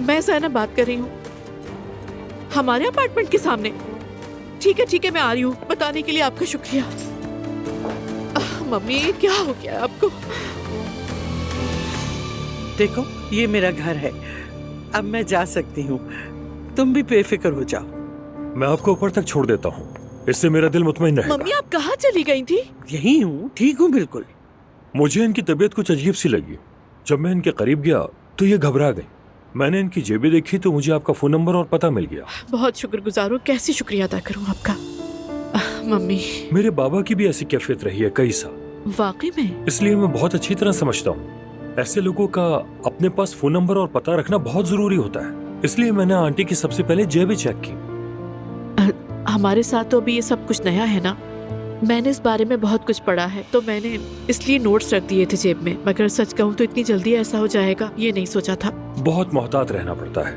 मैं ज़ैनब बात कर रही हूँ, हमारे अपार्टमेंट के सामने। ठीक है, मैं आ रही हूँ। बताने के लिए आपका शुक्रिया। मम्मी क्या हो गया आपको? देखो, ये मेरा घर है, अब मैं जा सकती हूँ। तुम भी बेफिक्र हो जाओ। मैं आपको ऊपर तक छोड़ देता हूँ, इससे मेरा दिल मुतमईन रहेगा। मम्मी आप कहाँ चली गई थी? यही हूँ, ठीक हूँ बिल्कुल। मुझे इनकी तबीयत कुछ अजीब सी लगी। जब मैं इनके करीब गया तो ये घबरा गई। मैंने इनकी जेबें देखी तो मुझे आपका फोन नंबर और पता मिल गया। बहुत शुक्रगुजार हूँ, कैसे शुक्रिया अदा करूँ आपका। मम्मी मेरे बाबा की भी ऐसी कैफियत रही है कई साल, वाकई में? इसलिए मैं बहुत अच्छी तरह समझता हूँ ऐसे लोगों का अपने पास फोन नंबर और पता रखना बहुत जरूरी होता है। इसलिए मैंने आंटी की सबसे पहले जेबें चेक की। हमारे साथ तो अभी ये सब कुछ नया है ना, मैंने इस बारे में बहुत कुछ पढ़ा है, तो मैंने इसलिए नोट्स रख दिए थे जेब में। मगर सच कहूँ तो इतनी जल्दी ऐसा हो जाएगा ये नहीं सोचा था। बहुत मोहतात रहना पड़ता है।